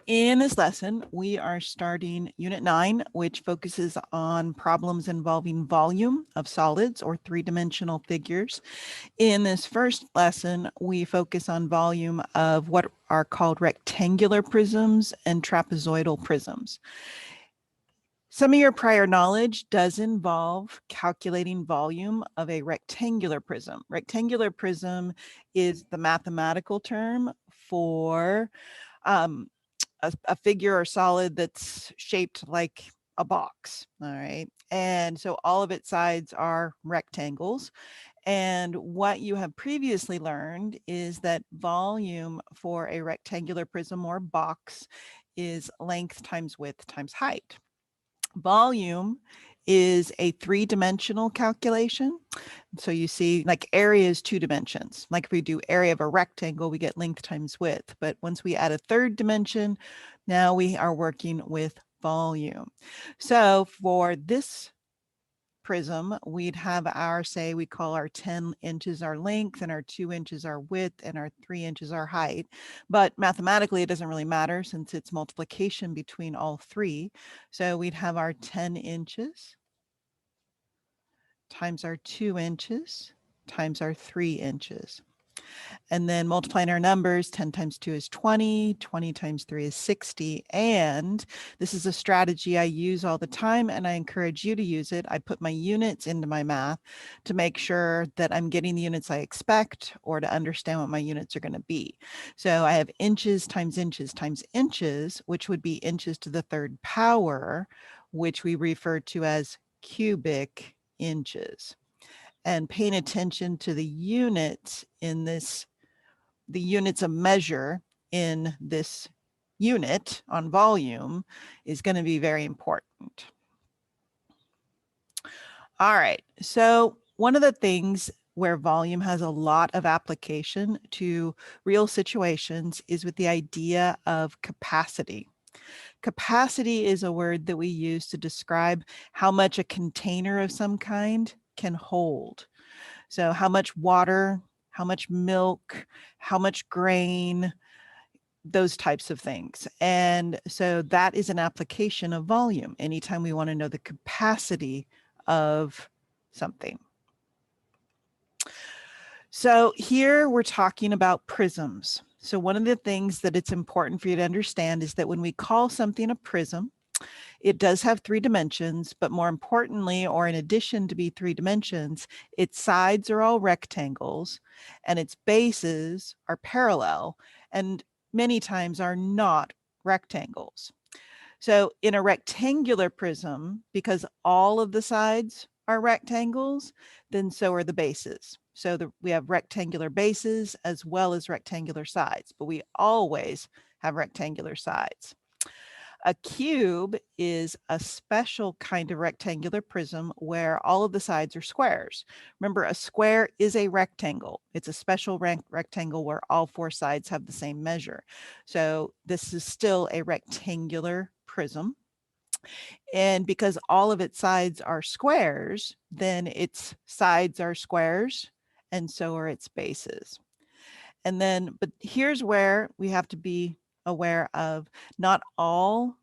In this lesson, we are starting Unit 9, which focuses on problems involving volume of solids or three-dimensional figures. In this first lesson, we focus on volume of what are called rectangular prisms and trapezoidal prisms. Some of your prior knowledge does involve calculating volume of a rectangular prism. Rectangular prism is the mathematical term for a figure or solid that's shaped like a box. All right. And so all of its sides are rectangles. And what you have previously learned is that volume for a rectangular prism or box is length times width times height. Volume is a three-dimensional calculation. So you see, like, area is 2 dimensions. Like if we do area of a rectangle, we get length times width. But once we add a third dimension, now we are working with volume. So for this prism, we'd have our, say, we call our 10 inches our length and our 2 inches our width and our 3 inches our height. But mathematically, it doesn't really matter since it's multiplication between all three. So we'd have our 10 inches times our 2 inches times our 3 inches. And then multiplying our numbers, 10 times 2 is 20, 20 times 3 is 60. And this is a strategy I use all the time, and I encourage you to use it. I put my units into my math to make sure that I'm getting the units I expect or to understand what my units are going to be. So I have inches times inches times inches, which would be inches to the third power, which we refer to as cubic inches. And paying attention to the units in this, the units of measure in this unit on volume is going to be very important. All right, so one of the things where volume has a lot of application to real situations is with the idea of capacity. Capacity is a word that we use to describe how much a container of some kind can hold. So how much water, how much milk, how much grain, those types of things. And so that is an application of volume anytime we want to know the capacity of something. So here we're talking about prisms. So one of the things that it's important for you to understand is that when we call something a prism, it does have 3 dimensions, but more importantly, or in addition to be 3 dimensions, its sides are all rectangles and its bases are parallel and many times are not rectangles. So in a rectangular prism, because all of the sides are rectangles, then so are the bases. So we have rectangular bases as well as rectangular sides, but we always have rectangular sides. A cube is a special kind of rectangular prism where all of the sides are squares. Remember, a square is a rectangle. It's a special rectangle where all 4 sides have the same measure. So this is still a rectangular prism. And because all of its sides are squares, then its sides are squares, and so are its bases. And then, but here's where we have to be aware of, not all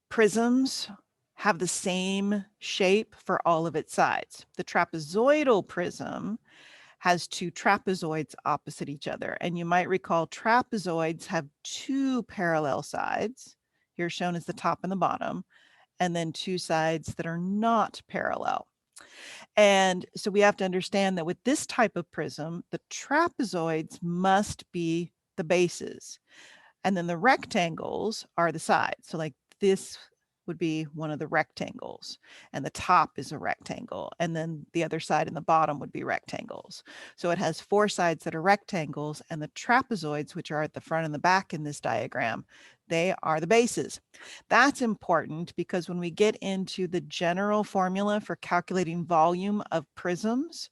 prisms have the same shape for all of its sides. The trapezoidal prism has 2 trapezoids opposite each other. And you might recall trapezoids have 2 parallel sides, here shown as the top and the bottom, and then 2 sides that are not parallel. And so we have to understand that with this type of prism, the trapezoids must be the bases. And then the rectangles are the sides. So like this would be one of the rectangles, and the top is a rectangle, and then the other side and the bottom would be rectangles. So it has 4 sides that are rectangles, and the trapezoids, which are at the front and the back in this diagram, they are the bases. That's important because when we get into the general formula for calculating volume of prisms,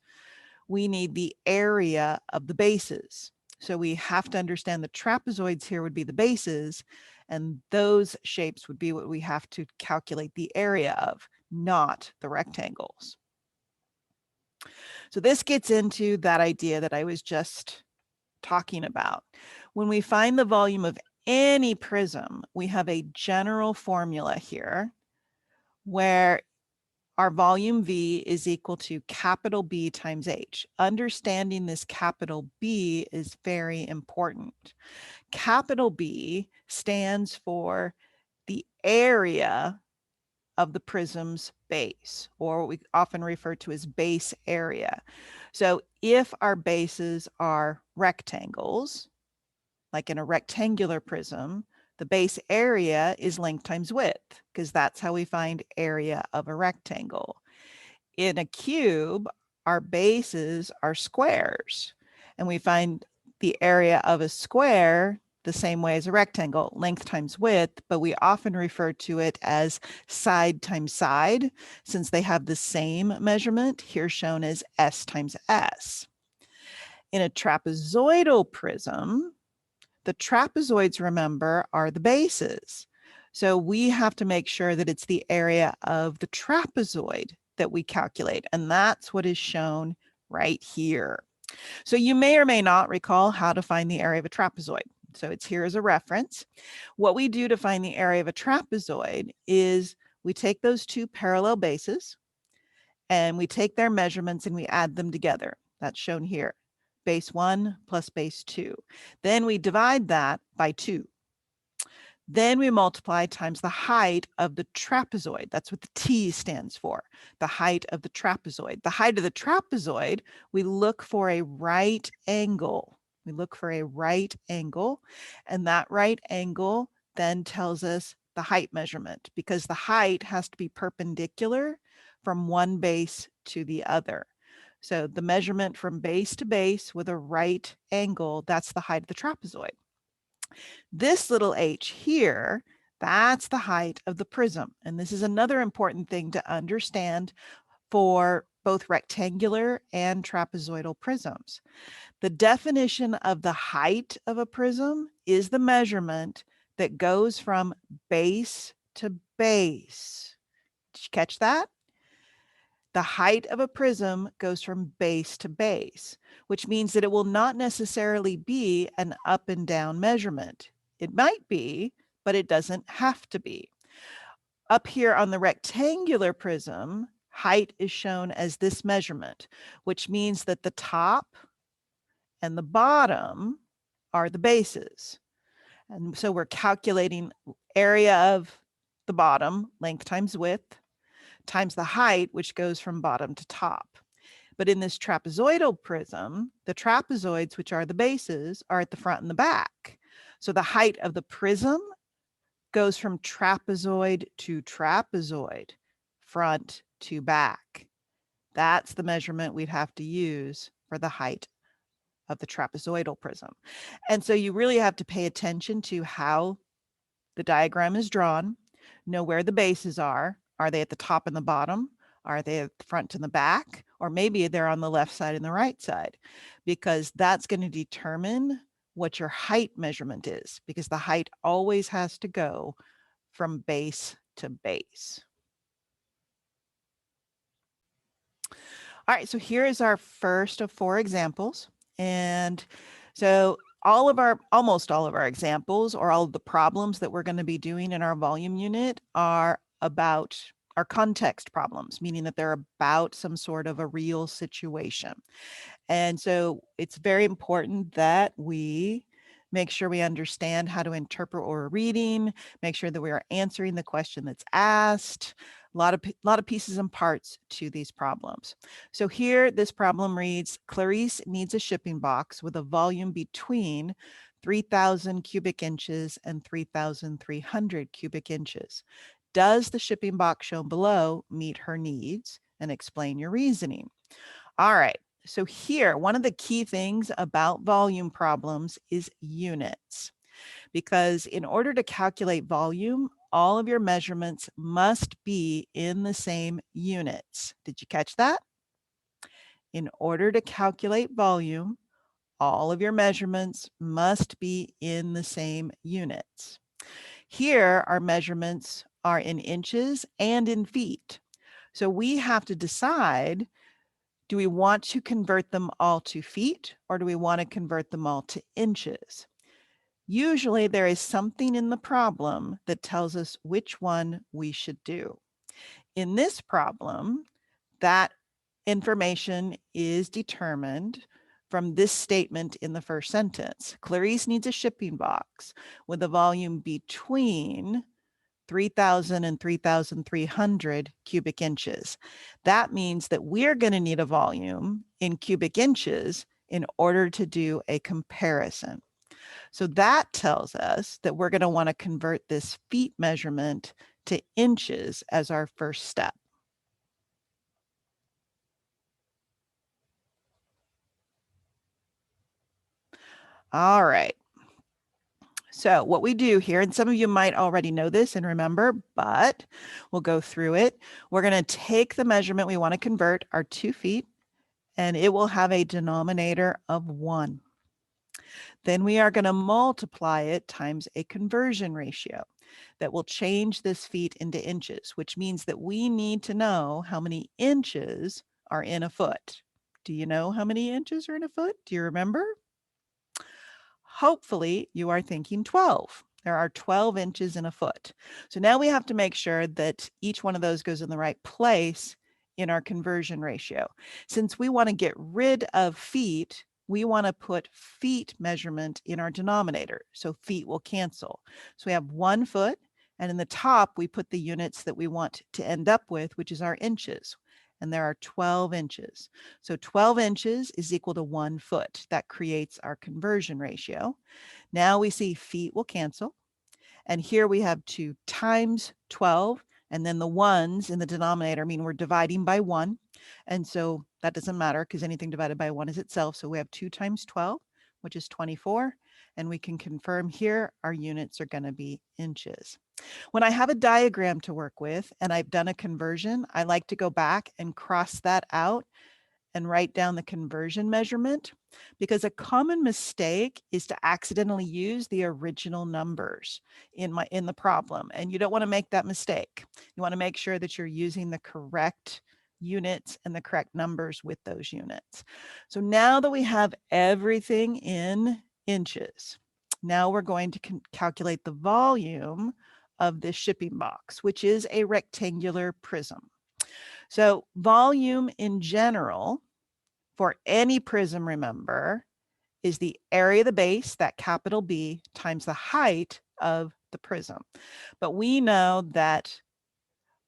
we need the area of the bases. So we have to understand the trapezoids here would be the bases, and those shapes would be what we have to calculate the area of, not the rectangles. So this gets into that idea that I was just talking about. When we find the volume of any prism, we have a general formula here where our volume V is equal to capital B times H. Understanding this capital B is very important. Capital B stands for the area of the prism's base, or what we often refer to as base area. So if our bases are rectangles, like in a rectangular prism, the base area is length times width, because that's how we find area of a rectangle. In a cube, our bases are squares, and we find the area of a square the same way as a rectangle, length times width, but we often refer to it as side times side, since they have the same measurement, here shown as S times S. In a trapezoidal prism, the trapezoids, remember, are the bases. So we have to make sure that it's the area of the trapezoid that we calculate, and that's what is shown right here. So you may or may not recall how to find the area of a trapezoid. So it's here as a reference. What we do to find the area of a trapezoid is we take those two parallel bases and we take their measurements and we add them together. That's shown here, base 1 plus base 2. Then we divide that by 2. Then we multiply times the height of the trapezoid. That's what the T stands for, the height of the trapezoid. The height of the trapezoid, we look for a right angle. We look for a right angle, and that right angle then tells us the height measurement, because the height has to be perpendicular from one base to the other. So the measurement from base to base with a right angle, that's the height of the trapezoid. This little h here, that's the height of the prism. And this is another important thing to understand for both rectangular and trapezoidal prisms. The definition of the height of a prism is the measurement that goes from base to base. Did you catch that? The height of a prism goes from base to base, which means that it will not necessarily be an up and down measurement. It might be, but it doesn't have to be. Up here on the rectangular prism, height is shown as this measurement, which means that the top and the bottom are the bases. And so we're calculating area of the bottom, length times width, times the height, which goes from bottom to top. But in this trapezoidal prism, the trapezoids, which are the bases, are at the front and the back. So the height of the prism goes from trapezoid to trapezoid, front to back. That's the measurement we'd have to use for the height of the trapezoidal prism. And so you really have to pay attention to how the diagram is drawn, know where the bases are. Are they at the top and the bottom? Are they at the front and the back? Or maybe they're on the left side and the right side, because that's going to determine what your height measurement is, because the height always has to go from base to base. All right, so here is our first of 4 examples. And so almost all of our examples, or all of the problems that we're going to be doing in our volume unit, are context problems, meaning that they're about some sort of a real situation. And so it's very important that we make sure we understand how to interpret what we're reading, make sure that we are answering the question that's asked. A lot of pieces and parts to these problems. So here, this problem reads, Clarice needs a shipping box with a volume between 3,000 cubic inches and 3,300 cubic inches. Does the shipping box shown below meet her needs? And explain your reasoning. All right, so here, one of the key things about volume problems is units, because in order to calculate volume, all of your measurements must be in the same units. Did you catch that? In order to calculate volume, all of your measurements must be in the same units. Here, our measurements are in inches and in feet. So we have to decide, do we want to convert them all to feet, or do we want to convert them all to inches? Usually there is something in the problem that tells us which one we should do. In this problem, that information is determined from this statement in the first sentence. Clarice needs a shipping box with a volume between 3,000 and 3,300 cubic inches. That means that we're going to need a volume in cubic inches in order to do a comparison. So that tells us that we're going to want to convert this feet measurement to inches as our first step. All right. So what we do here, and some of you might already know this and remember, but we'll go through it. We're going to take the measurement we want to convert, our 2 feet, and it will have a denominator of 1. Then we are going to multiply it times a conversion ratio that will change this feet into inches, which means that we need to know how many inches are in a foot. Do you know how many inches are in a foot? Do you remember? Hopefully you are thinking 12. There are 12 inches in a foot. So now we have to make sure that each one of those goes in the right place in our conversion ratio. Since we want to get rid of feet, we want to put feet measurement in our denominator. So feet will cancel. So we have 1 foot, and in the top, we put the units that we want to end up with, which is our inches. And there are 12 inches. So 12 inches is equal to 1 foot. That creates our conversion ratio. Now we see feet will cancel. And here we have 2 times 12. And then the ones in the denominator mean we're dividing by 1. And so that doesn't matter because anything divided by 1 is itself. So we have 2 times 12, which is 24. And we can confirm here our units are going to be inches. When I have a diagram to work with and I've done a conversion, I like to go back and cross that out and write down the conversion measurement, because a common mistake is to accidentally use the original numbers in the problem. And you don't want to make that mistake. You want to make sure that you're using the correct units and the correct numbers with those units. So now that we have everything in inches, now we're going to calculate the volume of this shipping box, which is a rectangular prism. So volume in general for any prism, remember, is the area of the base, that capital B, times the height of the prism. But we know that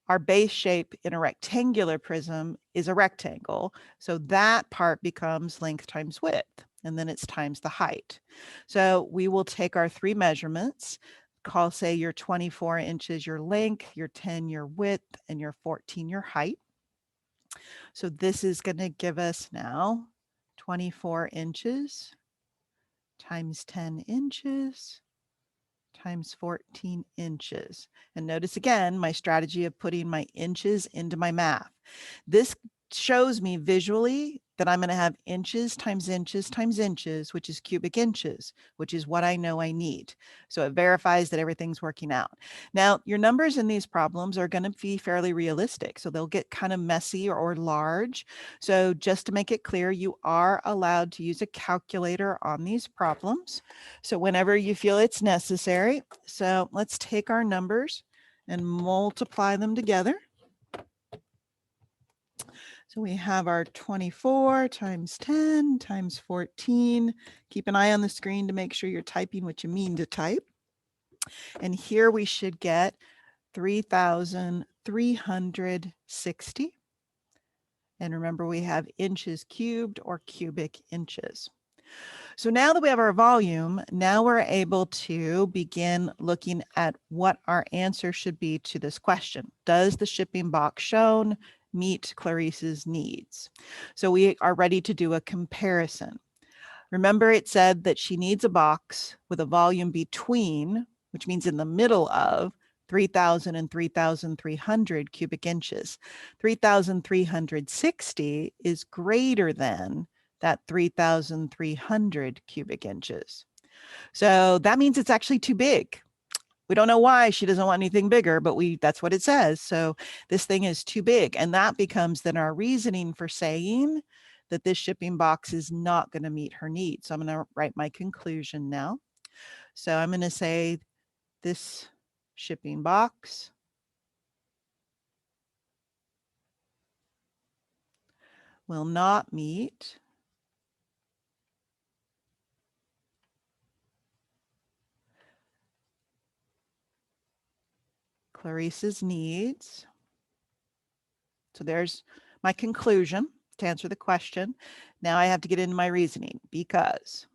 our base shape in a rectangular prism is a rectangle. So that part becomes length times width, and then it's times the height. So we will take our 3 measurements, call, say, your 24 inches your length, your 10 your width, and your 14 your height. So this is going to give us now 24 inches times 10 inches times 14 inches. And notice again, my strategy of putting my inches into my math. This shows me visually that I'm going to have inches times inches times inches, which is cubic inches, which is what I know I need. So it verifies that everything's working out. Now, your numbers in these problems are going to be fairly realistic. So they'll get kind of messy or large. So just to make it clear, you are allowed to use a calculator on these problems. So whenever you feel it's necessary. So let's take our numbers and multiply them together. So we have our 24 times 10 times 14. Keep an eye on the screen to make sure you're typing what you mean to type. And here we should get 3,360. And remember, we have inches cubed or cubic inches. So now that we have our volume, now we're able to begin looking at what our answer should be to this question. Does the shipping box shown meet Clarice's needs? So we are ready to do a comparison. Remember, it said that she needs a box with a volume between, which means in the middle of, 3,000 and 3,300 cubic inches. 3,360 is greater than that 3,300 cubic inches. So that means it's actually too big. We don't know why she doesn't want anything bigger, but that's what it says. So this thing is too big. And that becomes then our reasoning for saying that this shipping box is not going to meet her needs. So I'm going to write my conclusion now. So I'm going to say this shipping box will not meet Clarice's needs. So there's my conclusion to answer the question. Now I have to get into my reasoning because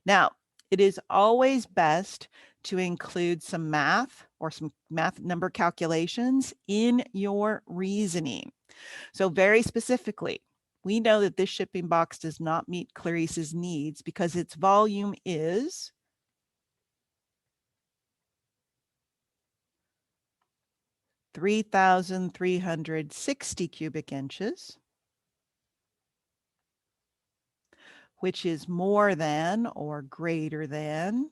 now it is always best to include some math or some math number calculations in your reasoning. So very specifically, we know that this shipping box does not meet Clarice's needs because its volume is 3,360 cubic inches, which is more than or greater than,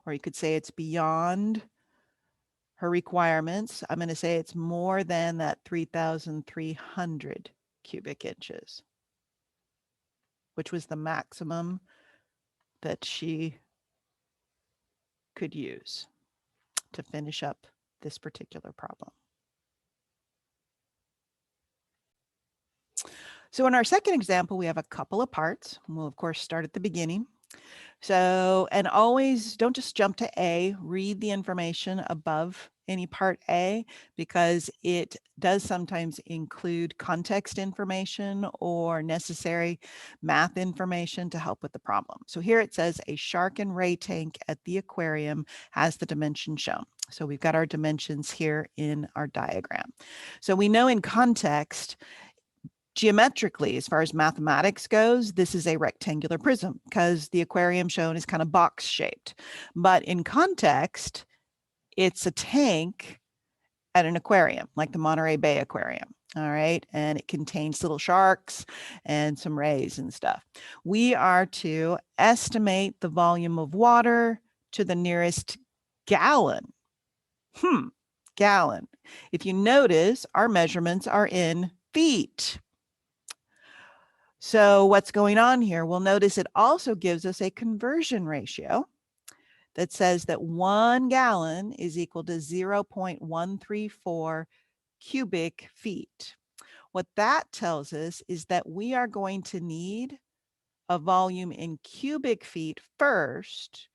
or you could say it's beyond her requirements. I'm going to say it's more than that 3,300 cubic inches, which was the maximum that she could use to finish up this particular problem. So in our second example, we have a couple of parts. We'll of course start at the beginning. So, and always don't just jump to A, read the information above any part A, because it does sometimes include context information or necessary math information to help with the problem. So here it says a shark and ray tank at the aquarium has the dimension shown. So we've got our dimensions here in our diagram. So we know in context, geometrically, as far as mathematics goes, this is a rectangular prism because the aquarium shown is kind of box shaped. But in context, it's a tank at an aquarium, like the Monterey Bay Aquarium. All right. And it contains little sharks and some rays and stuff. We are to estimate the volume of water to the nearest gallon. Gallon. If you notice, our measurements are in feet. So what's going on here? Well, notice it also gives us a conversion ratio that says that 1 gallon is equal to 0.134 cubic feet. What that tells us is that we are going to need a volume in cubic feet first.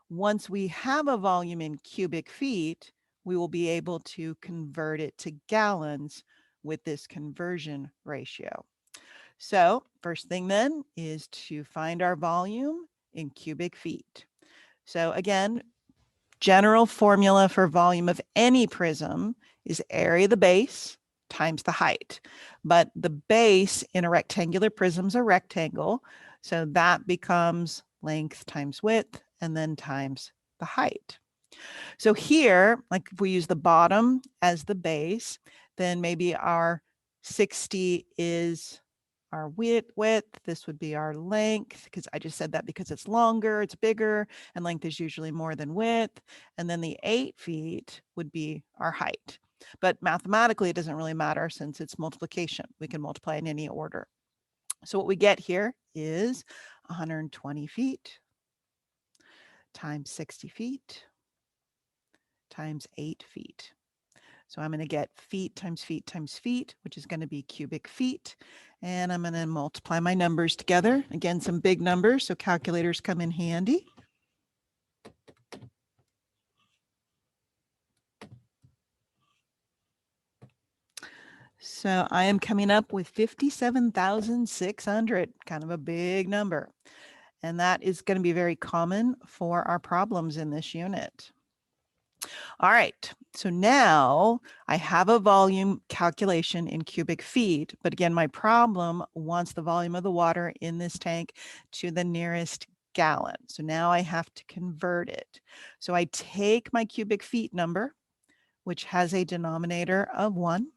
Once we have a volume in cubic feet, we will be able to convert it to gallons with this conversion ratio. So first thing then is to find our volume in cubic feet. So again, general formula for volume of any prism is area of the base times the height. But the base in a rectangular prism is a rectangle. So that becomes length times width and then times the height. So here, like if we use the bottom as the base, then maybe our 60 is our width, this would be our length, because I just said that because it's longer, it's bigger, and length is usually more than width. And then the 8 feet would be our height. But mathematically, it doesn't really matter since it's multiplication. We can multiply in any order. So what we get here is 120 feet times 60 feet times 8 feet. So I'm going to get feet times feet times feet, which is going to be cubic feet. And I'm going to multiply my numbers together. Again, some big numbers, so calculators come in handy. So I am coming up with 57,600, kind of a big number. And that is going to be very common for our problems in this unit. All right, so now I have a volume calculation in cubic feet, but again, my problem wants the volume of the water in this tank to the nearest gallon. So now I have to convert it. So I take my cubic feet number, which has a denominator of 1,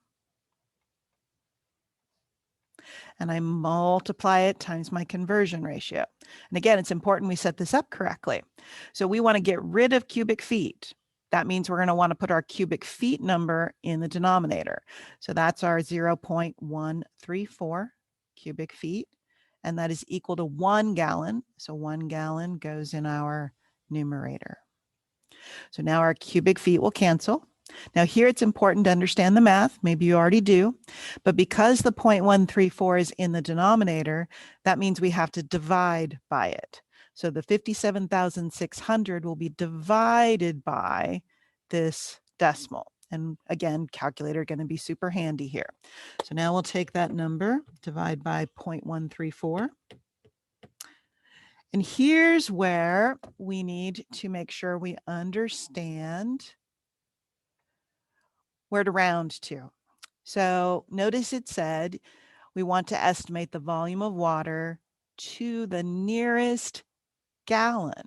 and I multiply it times my conversion ratio. And again, it's important we set this up correctly. So we want to get rid of cubic feet. That means we're going to want to put our cubic feet number in the denominator. So that's our 0.134 cubic feet. and that is equal to 1 gallon. So 1 gallon goes in our numerator. So now our cubic feet will cancel. Now here it's important to understand the math. Maybe you already do, but because the 0.134 is in the denominator, that means we have to divide by it. So the 57,600 will be divided by this decimal. And again, calculator going to be super handy here. So now we'll take that number, divide by 0.134. And here's where we need to make sure we understand where to round to. So notice it said we want to estimate the volume of water to the nearest gallon.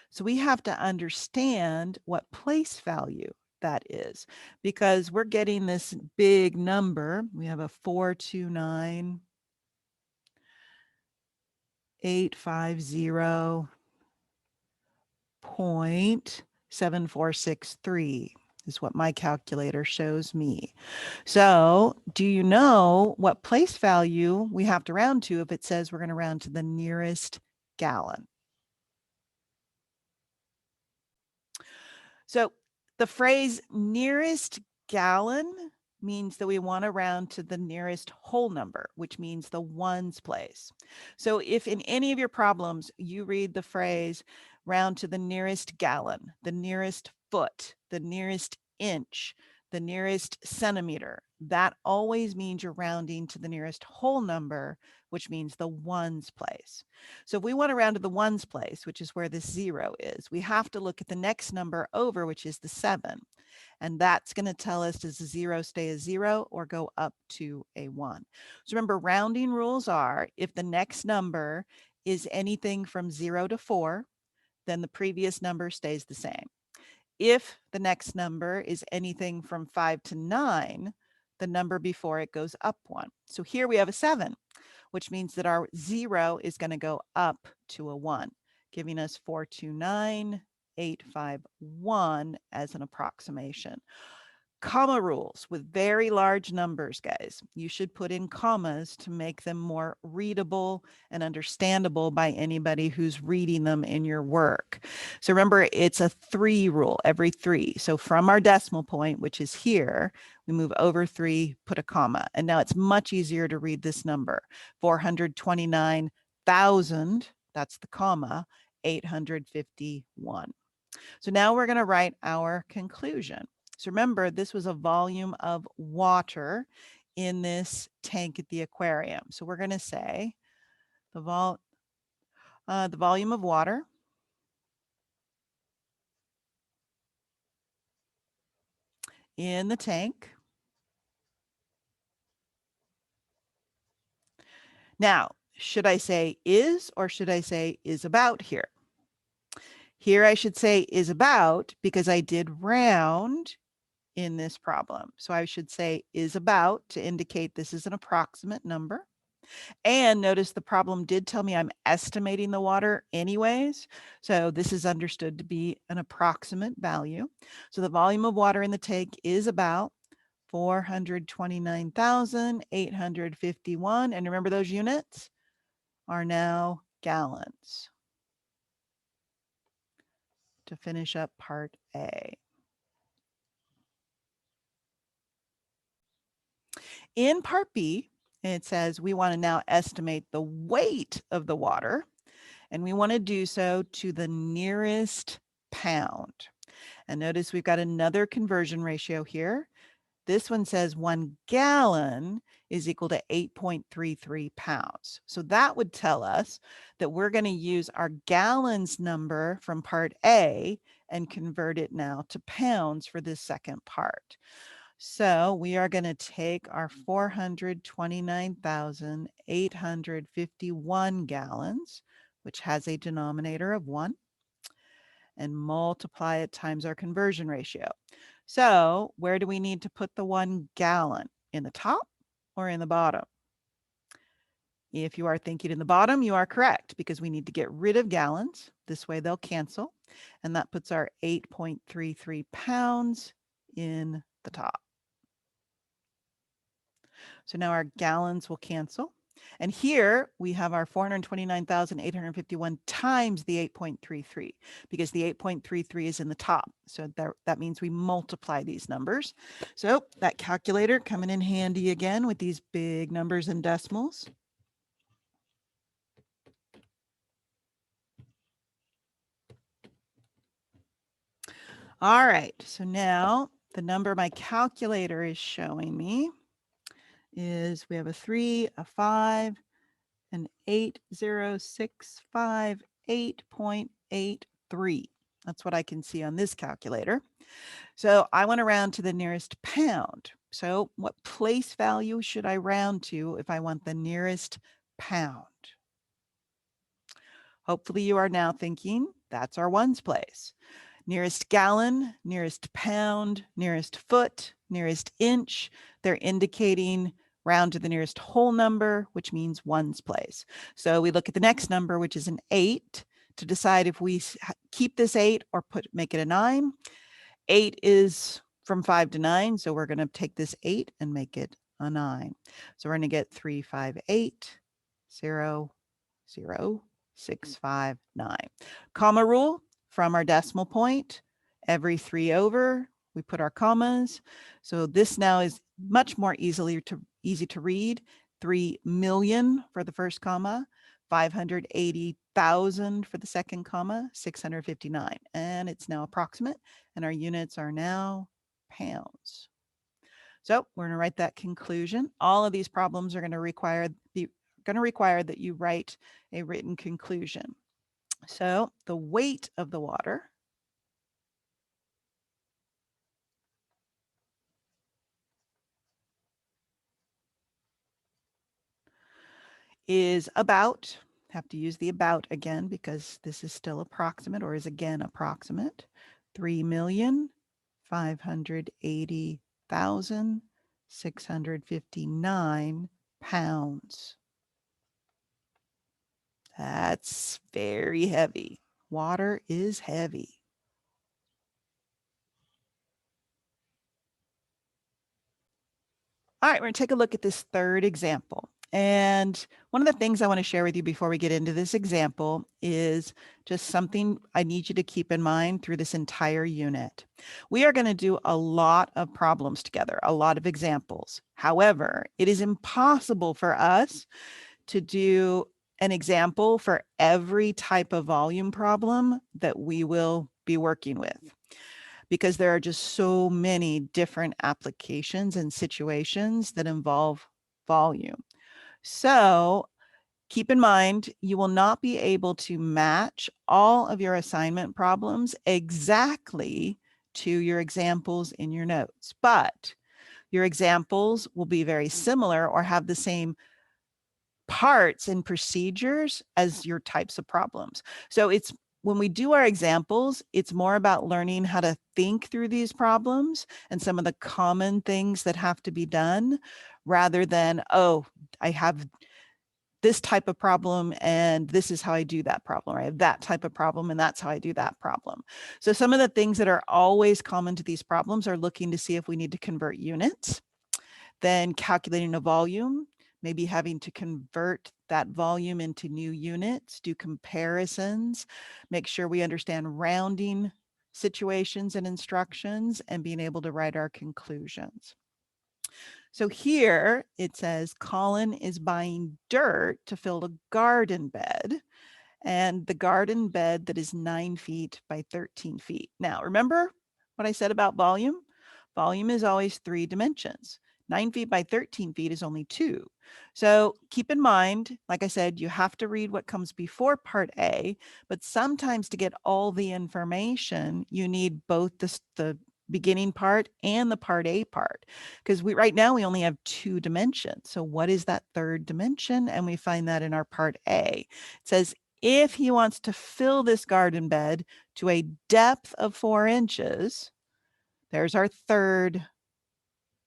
So we have to understand what place value that is, because we're getting this big number. We have a 429,850.7463 is what my calculator shows me. So do you know what place value we have to round to if it says we're going to round to the nearest gallon? So the phrase nearest gallon means that we want to round to the nearest whole number, which means the ones place. So if in any of your problems you read the phrase round to the nearest gallon, the nearest foot, the nearest inch, the nearest centimeter, that always means you're rounding to the nearest whole number, which means the ones place. So if we want to round to the ones place, which is where this 0 is, we have to look at the next number over, which is the 7. And that's going to tell us, does the 0 stay a 0 or go up to a 1? So remember, rounding rules are, if the next number is anything from 0 to 4, then the previous number stays the same. If the next number is anything from 5 to 9, the number before it goes up 1. So here we have a 7, which means that our 0 is going to go up to a 1, giving us 429,851 as an approximation. Comma rules with very large numbers, guys. You should put in commas to make them more readable and understandable by anybody who's reading them in your work. So remember, it's a 3 rule, every 3. So from our decimal point, which is here, we move over 3, put a comma. And now it's much easier to read this number, 429,000, that's the comma, 851. So now we're going to write our conclusion. So remember, this was a volume of water in this tank at the aquarium. So we're going to say the volume of water in the tank. Now, should I say is or should I say is about here? Here I should say is about because I did round in this problem. So I should say is about to indicate this is an approximate number. And notice the problem did tell me I'm estimating the water anyways. So this is understood to be an approximate value. So the volume of water in the tank is about 429,851. And remember, those units are now gallons. To finish up part A. In part B, it says we want to now estimate the weight of the water, and we want to do so to the nearest pound. And notice we've got another conversion ratio here. This one says 1 gallon is equal to 8.33 pounds. So that would tell us that we're going to use our gallons number from part A and convert it now to pounds for this second part. So we are going to take our 429,851 gallons, which has a denominator of 1, and multiply it times our conversion ratio. So where do we need to put the 1 gallon? In the top or in the bottom? If you are thinking in the bottom, you are correct because we need to get rid of gallons. This way they'll cancel. And that puts our 8.33 pounds in the top. So now our gallons will cancel. And here we have our 429,851 times the 8.33 because the 8.33 is in the top. So that means we multiply these numbers. So that calculator coming in handy again with these big numbers and decimals. All right, so now the number my calculator is showing me is we have a 3, a 5, an 80658.83. That's what I can see on this calculator. So I want to round to the nearest pound. So what place value should I round to if I want the nearest pound? Hopefully you are now thinking that's our ones place. Nearest gallon, nearest pound, nearest foot, nearest inch. They're indicating round to the nearest whole number, which means ones place. So we look at the next number, which is an 8, to decide if we keep this 8 or make it a 9. 8 is from 5 to 9, so we're going to take this 8 and make it a 9. So we're going to get 358, 0, 0, 6, 5, 9. Comma rule from our decimal point, every 3 over, we put our commas. So this now is much more easy to read. 3 million for the first comma, 580,000 for the second comma, 659. And it's now approximate, and our units are now pounds. So we're going to write that conclusion. All of these problems are going to require that you write a written conclusion. So the weight of the water is about, have to use the about again because this is still approximate, or is again approximate, 3,580,659 pounds. That's very heavy. Water is heavy. All right, we're going to take a look at this third example. And one of the things I want to share with you before we get into this example is just something I need you to keep in mind through this entire unit. We are going to do a lot of problems together, a lot of examples. However, it is impossible for us to do an example for every type of volume problem that we will be working with, because there are just so many different applications and situations that involve volume. So keep in mind, you will not be able to match all of your assignment problems exactly to your examples in your notes, but your examples will be very similar or have the same parts and procedures as your types of problems. So it's when we do our examples, it's more about learning how to think through these problems and some of the common things that have to be done, rather than, oh, I have this type of problem and this is how I do that problem, or I have that type of problem and that's how I do that problem. So some of the things that are always common to these problems are looking to see if we need to convert units, then calculating a volume, maybe having to convert that volume into new units, do comparisons, make sure we understand rounding situations and instructions, and being able to write our conclusions. So here it says Colin is buying dirt to fill a garden bed, and the garden bed that is 9 feet by 13 feet. Now, remember what I said about volume? Volume is always 3 dimensions. 9 feet by 13 feet is only 2. So keep in mind, like I said, you have to read what comes before part A, but sometimes to get all the information, you need both the beginning part and the part A part, because right now we only have 2 dimensions. So what is that third dimension? And we find that in our part A. It says, if he wants to fill this garden bed to a depth of 4 inches, there's our third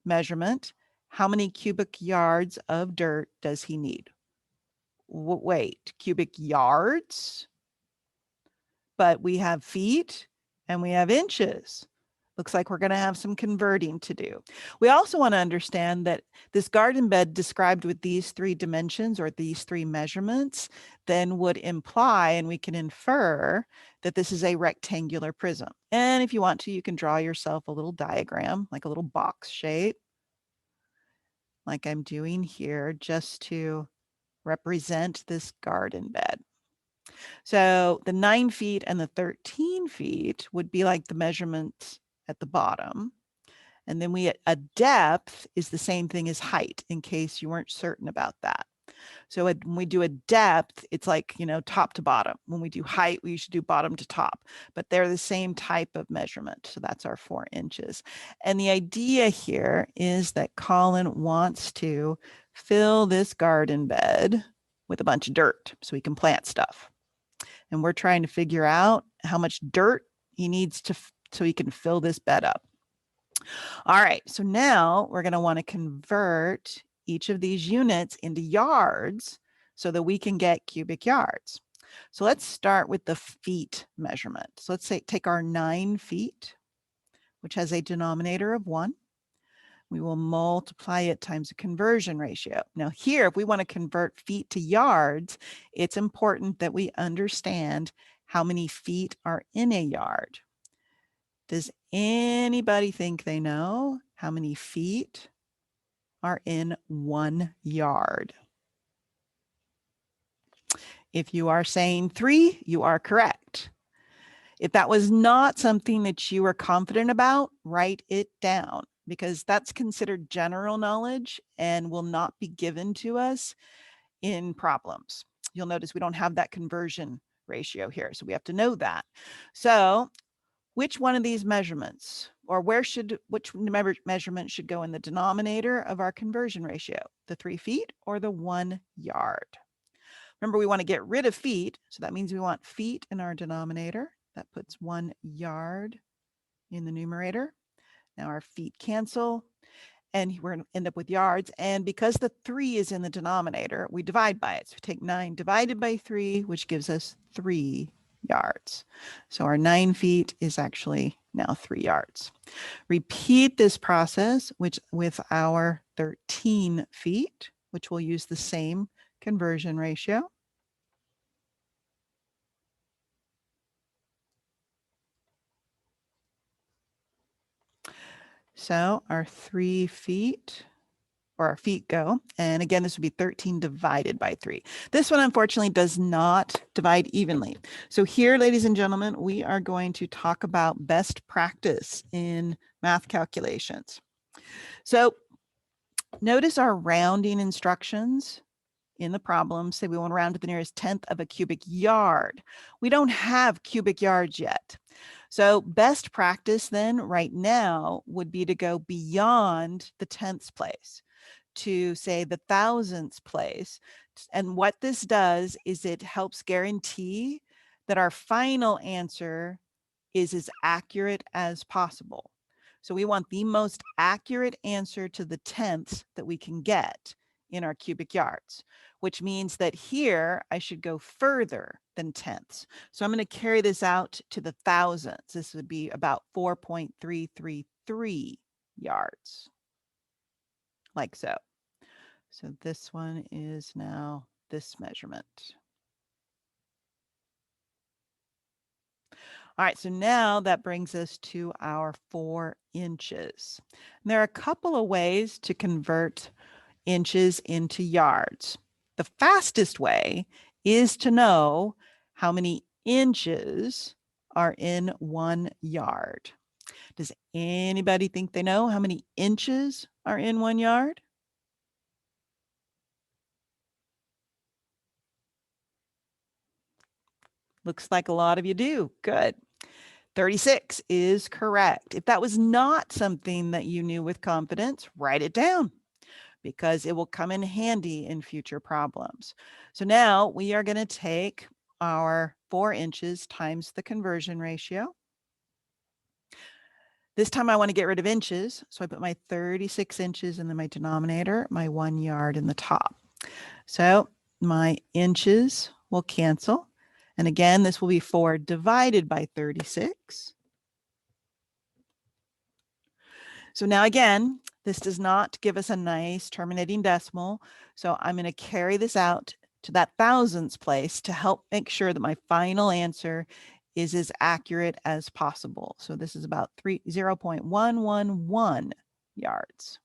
measurement. How many cubic yards of dirt does he need? Wait, cubic yards? But we have feet and we have inches. Looks like we're going to have some converting to do. We also want to understand that this garden bed described with these 3 dimensions or these 3 measurements then would imply, and we can infer, that this is a rectangular prism. And if you want to, you can draw yourself a little diagram, like a little box shape, like I'm doing here, just to represent this garden bed. So the 9 feet and the 13 feet would be like the measurements at the bottom. And then a depth is the same thing as height, in case you weren't certain about that. So when we do a depth, it's like, top to bottom. When we do height, we should do bottom to top, but they're the same type of measurement. So that's our 4 inches. And the idea here is that Colin wants to fill this garden bed with a bunch of dirt so he can plant stuff. And we're trying to figure out how much dirt he needs so he can fill this bed up. All right, so now we're going to want to convert each of these units into yards so that we can get cubic yards. So let's start with the feet measurement. So let's say take our 9 feet, which has a denominator of 1. We will multiply it times a conversion ratio. Now here, if we want to convert feet to yards, it's important that we understand how many feet are in a yard. Does anybody think they know how many feet are in 1 yard? If you are saying 3, you are correct. If that was not something that you were confident about, write it down, because that's considered general knowledge and will not be given to us in problems. You'll notice we don't have that conversion ratio here, so we have to know that. So which one of these measurements, or which measurement should go in the denominator of our conversion ratio, the 3 feet or the 1 yard? Remember, we want to get rid of feet, so that means we want feet in our denominator. That puts 1 yard in the numerator. Now our feet cancel, and we're going to end up with yards. And because the 3 is in the denominator, we divide by it. So we take 9 divided by 3, which gives us 3 yards. So our 9 feet is actually now 3 yards. Repeat this process with our 13 feet, which will use the same conversion ratio. So our 3 feet, or our feet go, and again, this would be 13 divided by 3. This one, unfortunately, does not divide evenly. So here, ladies and gentlemen, we are going to talk about best practice in math calculations. So notice our rounding instructions in the problem. Say we want to round to the nearest 10th of a cubic yard. We don't have cubic yards yet. So best practice then right now would be to go beyond the 10th place to say the thousandths place. And what this does is it helps guarantee that our final answer is as accurate as possible. So we want the most accurate answer to the tenths that we can get in our cubic yards, which means that here I should go further than tenths. So I'm going to carry this out to the thousandths. This would be about 4.333 yards, like so. So this one is now this measurement. All right, so now that brings us to our 4 inches. And there are a couple of ways to convert inches into yards. The fastest way is to know how many inches are in 1 yard. Does anybody think they know how many inches are in 1 yard? Looks like a lot of you do. Good. 36 is correct. If that was not something that you knew with confidence, write it down, because it will come in handy in future problems. So now we are going to take our 4 inches times the conversion ratio. This time I want to get rid of inches, so I put my 36 inches in my denominator, my 1 yard in the top. So my inches will cancel. And again, this will be 4 divided by 36. So now again, this does not give us a nice terminating decimal. So I'm going to carry this out to that thousandths place to help make sure that my final answer is as accurate as possible. So this is about 0.111 yards.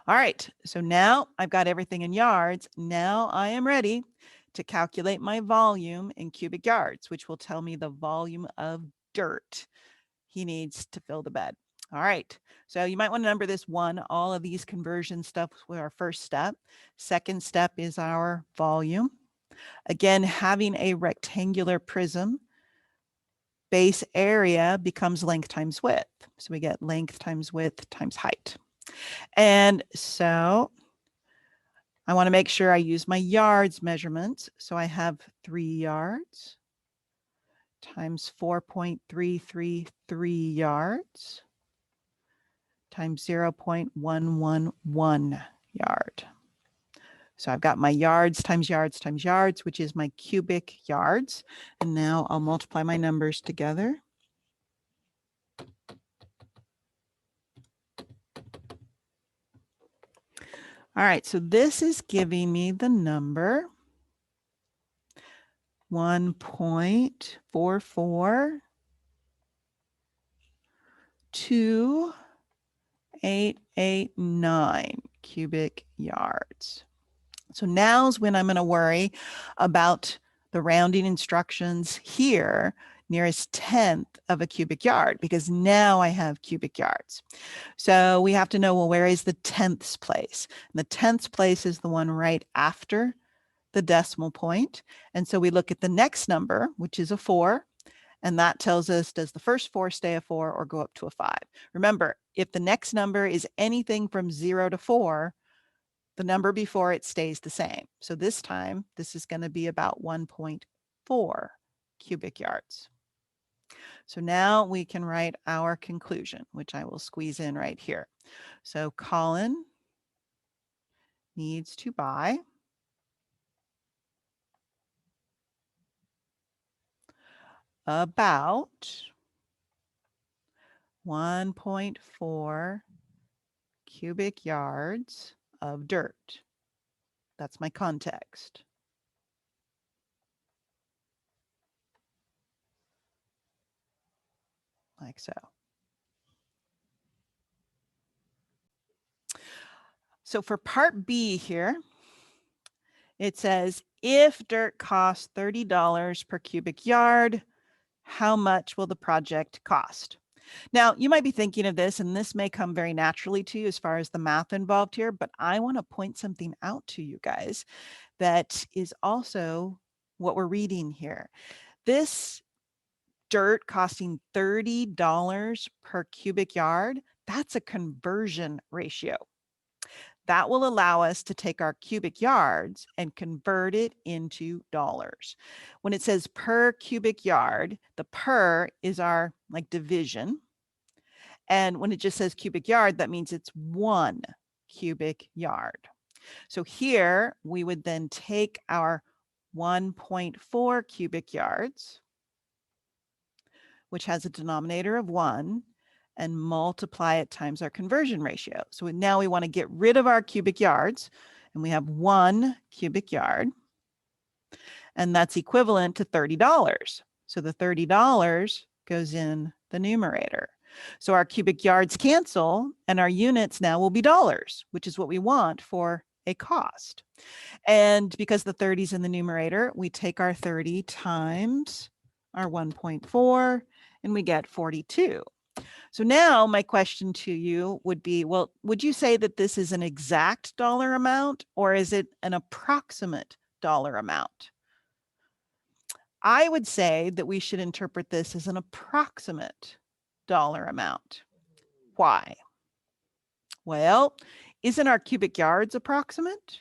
All right, so now I've got everything in yards. Now I am ready to calculate my volume in cubic yards, which will tell me the volume of dirt he needs to fill the bed. All right, so you might want to number this one. All of these conversion stuff was our first step. Second step is our volume. Again, having a rectangular prism, base area becomes length times width. So we get length times width times height. And so I want to make sure I use my yards measurements. So I have 3 yards times 4.333 yards times 0.111 yard. So I've got my yards times yards times yards, which is my cubic yards. And now I'll multiply my numbers together. All right, so this is giving me the number 1.44289 cubic yards. So now's when I'm going to worry about the rounding instructions here, nearest tenth of a cubic yard, because now I have cubic yards. So we have to know, well, where is the tenths place? And the tenths place is the one right after the decimal point. And so we look at the next number, which is a 4, and that tells us, does the first 4 stay a 4 or go up to a 5? Remember, if the next number is anything from 0 to 4, the number before it stays the same. So this time, this is going to be about 1.4 cubic yards. So now we can write our conclusion, which I will squeeze in right here. So Colin needs to buy about 1.4 cubic yards of dirt. That's my context. Like so. So for part B here, it says, if dirt costs $30 per cubic yard, how much will the project cost? Now, you might be thinking of this, and this may come very naturally to you as far as the math involved here, but I want to point something out to you guys that is also what we're reading here. This dirt costing $30 per cubic yard, that's a conversion ratio. That will allow us to take our cubic yards and convert it into dollars. When it says per cubic yard, the per is our like division. And when it just says cubic yard, that means it's 1 cubic yard. So here we would then take our 1.4 cubic yards, which has a denominator of 1, and multiply it times our conversion ratio. So now we want to get rid of our cubic yards, and we have 1 cubic yard, and that's equivalent to $30. So the $30 goes in the numerator. So our cubic yards cancel, and our units now will be dollars, which is what we want for a cost. And because the 30 is in the numerator, we take our 30 times our 1.4, and we get 42. So now my question to you would be, well, would you say that this is an exact dollar amount, or is it an approximate dollar amount? I would say that we should interpret this as an approximate dollar amount. Why? Well, isn't our cubic yards approximate?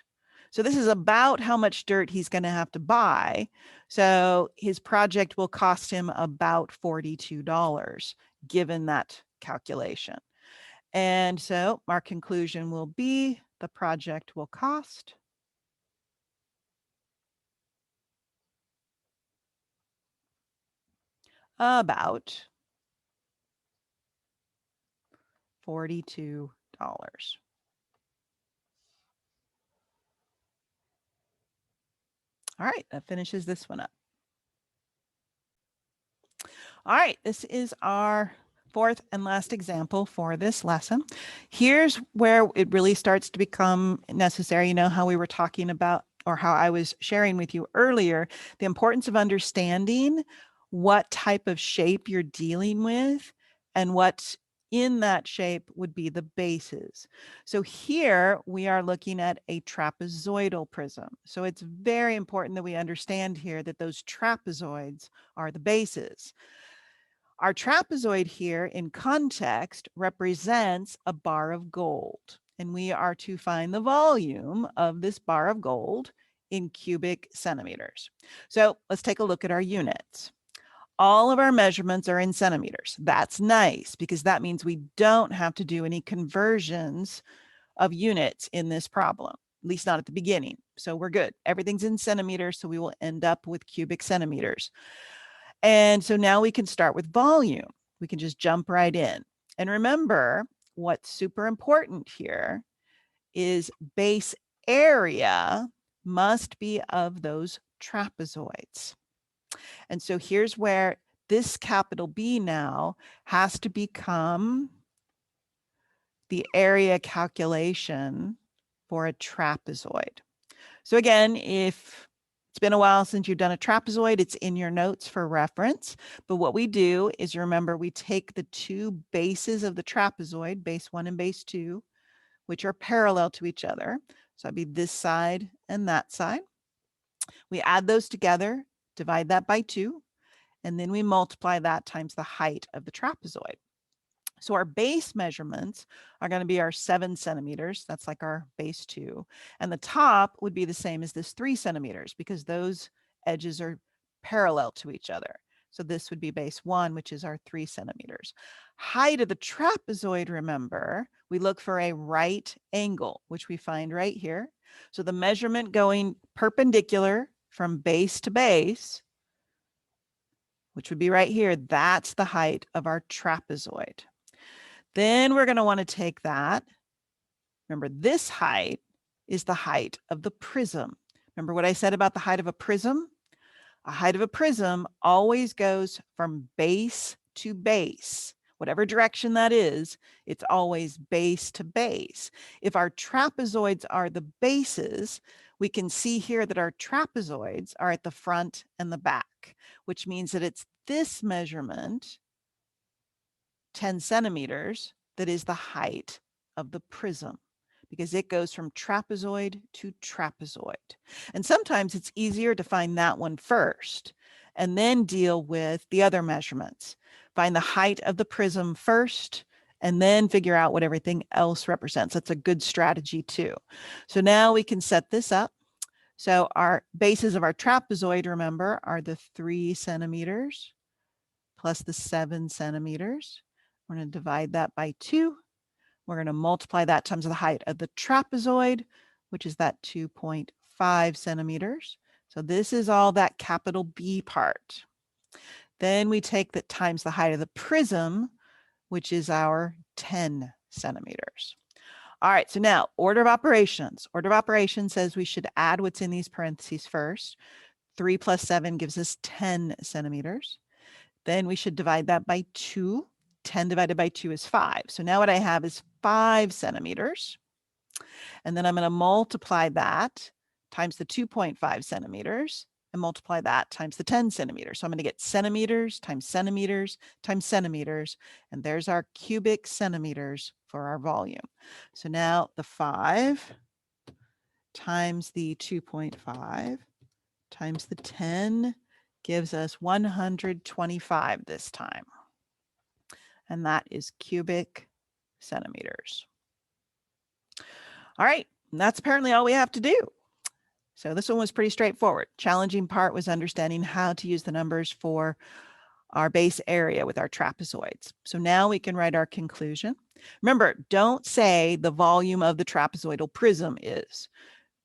So this is about how much dirt he's going to have to buy. So his project will cost him about $42, given that calculation. And so our conclusion will be the project will cost about $42. All right, that finishes this one up. All right, this is our fourth and last example for this lesson. Here's where it really starts to become necessary. You know how we were talking about, or how I was sharing with you earlier, the importance of understanding what type of shape you're dealing with and what in that shape would be the bases. So here we are looking at a trapezoidal prism. So it's very important that we understand here that those trapezoids are the bases. Our trapezoid here in context represents a bar of gold, and we are to find the volume of this bar of gold in cubic centimeters. So let's take a look at our units. All of our measurements are in centimeters. That's nice because that means we don't have to do any conversions of units in this problem, at least not at the beginning. So we're good. Everything's in centimeters, so we will end up with cubic centimeters. And so now we can start with volume. We can just jump right in. And remember, what's super important here is base area must be of those trapezoids. And so here's where this capital B now has to become the area calculation for a trapezoid. So again, if it's been a while since you've done a trapezoid, it's in your notes for reference. But what we do is, remember, we take the two bases of the trapezoid, base 1 and base 2, which are parallel to each other. So that'd be this side and that side. We add those together, divide that by 2, and then we multiply that times the height of the trapezoid. So our base measurements are going to be our 7 centimeters. That's like our base 2. And the top would be the same as this 3 centimeters because those edges are parallel to each other. So this would be base 1, which is our 3 centimeters. Height of the trapezoid, remember, we look for a right angle, which we find right here. So the measurement going perpendicular from base to base, which would be right here, that's the height of our trapezoid. Then we're going to want to take that. Remember, this height is the height of the prism. Remember what I said about the height of a prism? A height of a prism always goes from base to base. Whatever direction that is, it's always base to base. If our trapezoids are the bases, we can see here that our trapezoids are at the front and the back, which means that it's this measurement, 10 centimeters, that is the height of the prism, because it goes from trapezoid to trapezoid. And sometimes it's easier to find that one first and then deal with the other measurements. Find the height of the prism first and then figure out what everything else represents. That's a good strategy too. So now we can set this up. So our bases of our trapezoid, remember, are the 3 centimeters plus the 7 centimeters. We're going to divide that by 2. We're going to multiply that times the height of the trapezoid, which is that 2.5 centimeters. So this is all that capital B part. Then we take that times the height of the prism, which is our 10 centimeters. All right, so now order of operations. Order of operations says we should add what's in these parentheses first. 3 plus 7 gives us 10 centimeters. Then we should divide that by 2. 10 divided by 2 is 5. So now what I have is 5 centimeters. And then I'm going to multiply that times the 2.5 centimeters and multiply that times the 10 centimeters. So I'm going to get centimeters times centimeters times centimeters. And there's our cubic centimeters for our volume. So now the 5 times the 2.5 times the 10 gives us 125 this time. And that is cubic centimeters. All right, and that's apparently all we have to do. So this one was pretty straightforward. Challenging part was understanding how to use the numbers for our base area with our trapezoids. So now we can write our conclusion. Remember, don't say the volume of the trapezoidal prism is,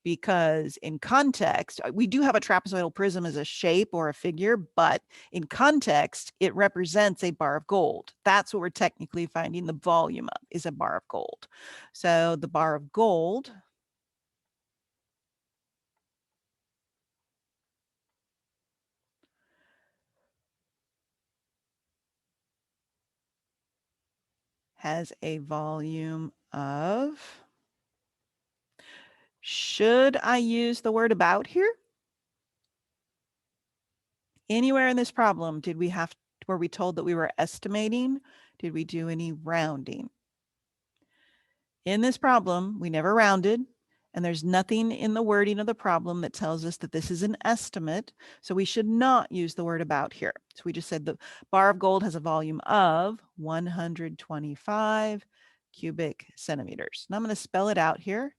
because in context, we do have a trapezoidal prism as a shape or a figure, but in context, it represents a bar of gold. That's what we're technically finding the volume of, is a bar of gold. So the bar of gold has a volume of, should I use the word about here? Anywhere in this problem, were we told that we were estimating? Did we do any rounding? In this problem, we never rounded, and there's nothing in the wording of the problem that tells us that this is an estimate, so we should not use the word about here. So we just said the bar of gold has a volume of 125 cubic centimeters. Now I'm going to spell it out here,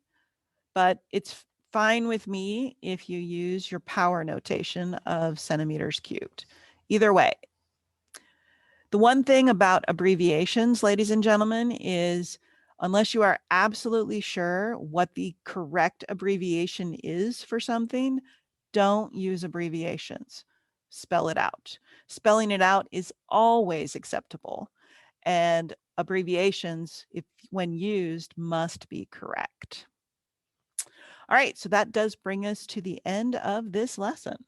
but it's fine with me if you use your power notation of centimeters cubed. Either way. The one thing about abbreviations, ladies and gentlemen, is unless you are absolutely sure what the correct abbreviation is for something, don't use abbreviations. Spell it out. Spelling it out is always acceptable, and abbreviations, when used, must be correct. All right, so that does bring us to the end of this lesson.